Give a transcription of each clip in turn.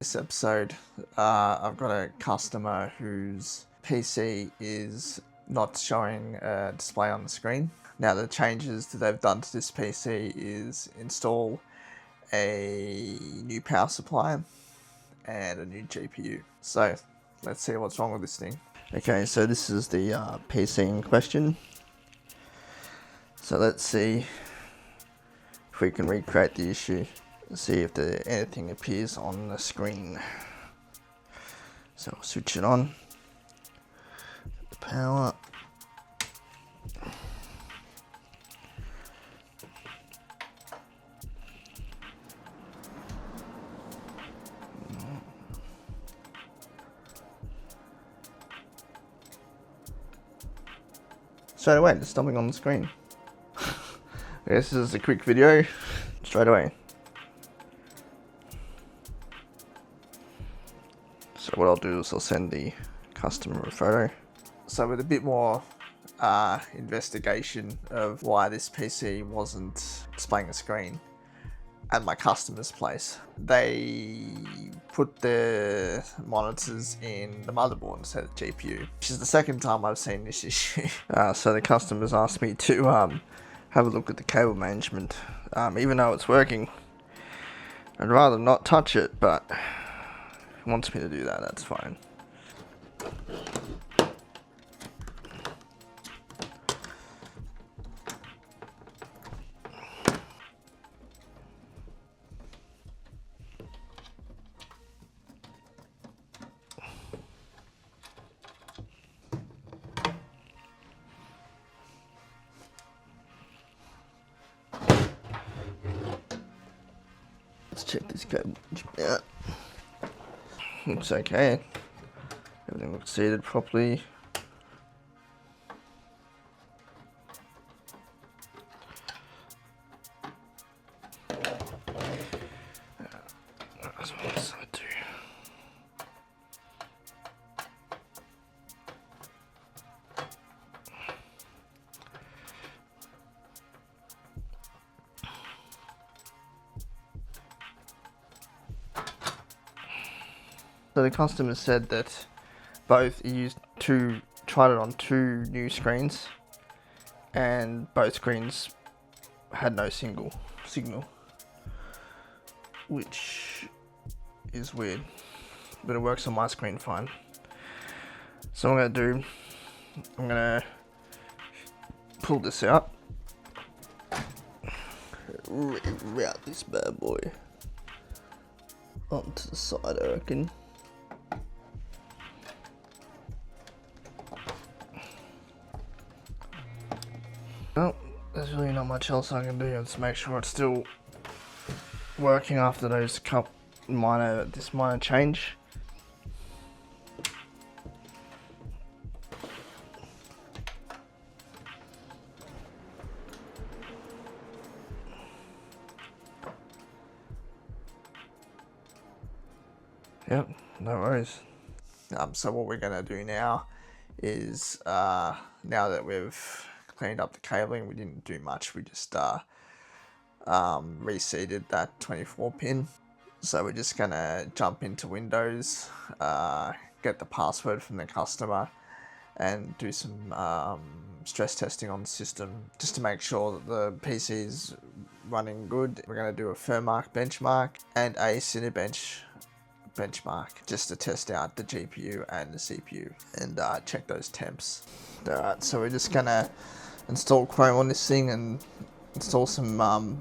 This episode, I've got a customer whose PC is not showing a display on the screen. Now the changes that they've done to this PC is install a new power supply and a new GPU. So let's see what's wrong with this thing. Okay, so this is the PC in question. So let's see if we can recreate the issue. See if anything appears on the screen. So I'll switch it on. The power. Straight away, there's something on the screen. This is a quick video. Straight away. So what I'll do is I'll send the customer a photo. So with a bit more investigation of why this PC wasn't displaying a screen at my customer's place, they put the monitors in the motherboard instead of the GPU, which is the second time I've seen this issue. So the customer's asked me to have a look at the cable management. Even though it's working, I'd rather not touch it, but he wants me to do that, that's fine. Let's check this cable out. Looks okay. Everything looks seated properly. That's what this side too. So the customer said that both tried it on two new screens, and both screens had no signal, which is weird, but it works on my screen fine. So what I'm gonna pull this out, route this bad boy onto the side, I reckon. Well, there's really not much else I can do. Let's make sure it's still working after this minor change. Yep, no worries. So what we're gonna do now is now that we've cleaned up the cabling, we didn't do much. We just reseated that 24 pin. So we're just gonna jump into Windows, get the password from the customer, and do some stress testing on the system just to make sure that the PC is running good. We're gonna do a firmware benchmark and a Cinebench benchmark just to test out the GPU and the CPU and check those temps. Alright, so we're just gonna install Chrome on this thing and install some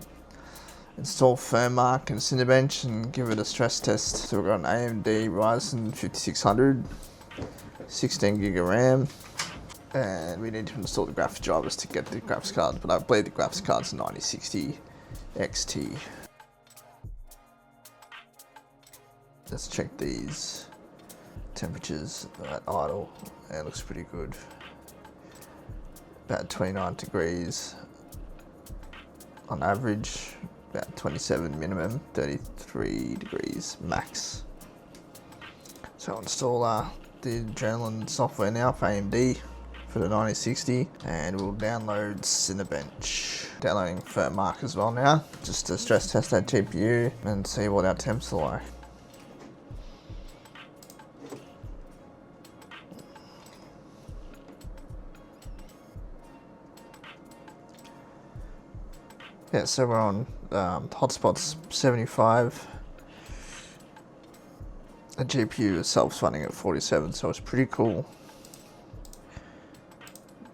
install firmware and Cinebench and give it a stress test. So we've got an AMD Ryzen 5600, 16 gig of RAM, and we need to install the graphics drivers to get the graphics card, but I believe the graphics card's a 9060 XT. Let's check these temperatures at idle, and it looks pretty good. About 29 degrees on average, about 27 minimum, 33 degrees max. So I'll install the Adrenaline software now for AMD for the 9060, and we'll download Cinebench. Downloading firmware as well now, just to stress test that GPU and see what our temps are like. Yeah, so we're on hotspot's 75. The GPU itself's running at 47, so it's pretty cool.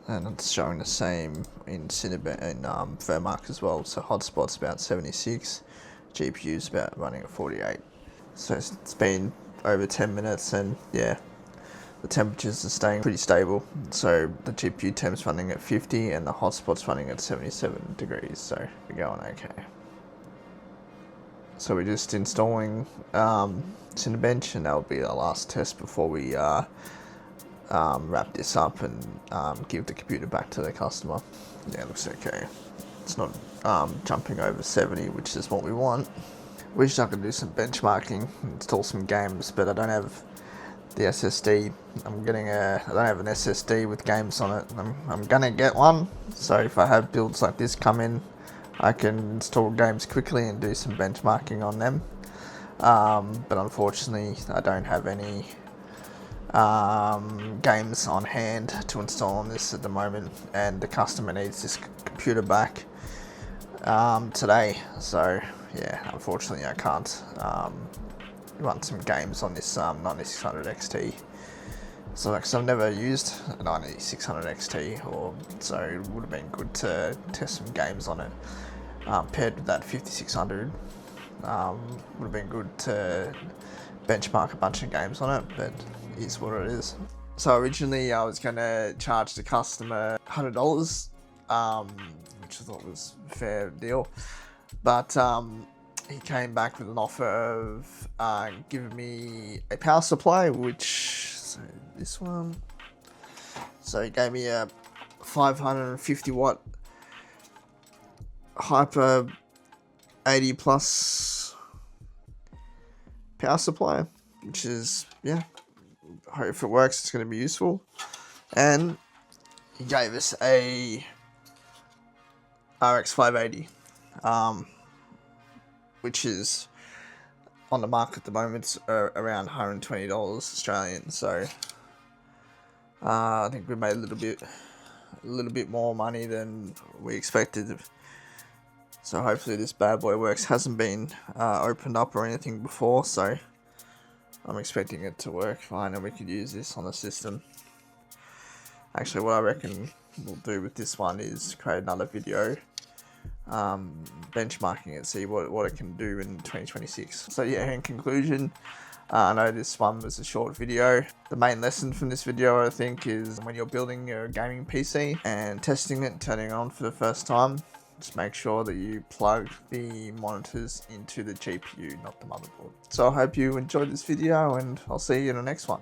And it's showing the same in Vermark as well. So hotspot's about 76, GPU's about running at 48. So it's been over 10 minutes, and yeah, the temperatures are staying pretty stable. So the GPU temp's running at 50 and the hotspot's running at 77 degrees, so we're going okay. So we're just installing Cinebench, and that'll be our last test before we wrap this up and give the computer back to the customer. Yeah, it looks okay. It's not jumping over 70, which is what we want. Wish I could do some benchmarking, install some games, but I don't have the SSD. I don't have an SSD with games on it. I'm gonna get one, so if I have builds like this come in, I can install games quickly and do some benchmarking on them. But unfortunately, I don't have any games on hand to install on this at the moment, and the customer needs this computer back today. So yeah, unfortunately I can't run some games on this 9600 XT. So like, I've never used a 9600 XT, so it would have been good to test some games on it. Paired with that 5600, would have been good to benchmark a bunch of games on it, but it is what it is. So originally I was going to charge the customer $100, which I thought was a fair deal, but he came back with an offer of giving me a power supply, so this one. So he gave me a 550 watt Hyper 80 plus power supply, which is, yeah, if it works, it's going to be useful. And he gave us a RX 580, which is on the market at the moment. It's around $120 Australian. So I think we made a little bit more money than we expected. So hopefully this bad boy works. Hasn't been opened up or anything before, so I'm expecting it to work fine and we could use this on the system. Actually, what I reckon we'll do with this one is create another video benchmarking it, see what it can do in 2026. So yeah, in conclusion, I know this one was a short video. The main lesson from this video, I think, is when you're building your gaming PC and testing it, turning it on for the first time, just make sure that you plug the monitors into the GPU, not the motherboard. So I hope you enjoyed this video, and I'll see you in the next one.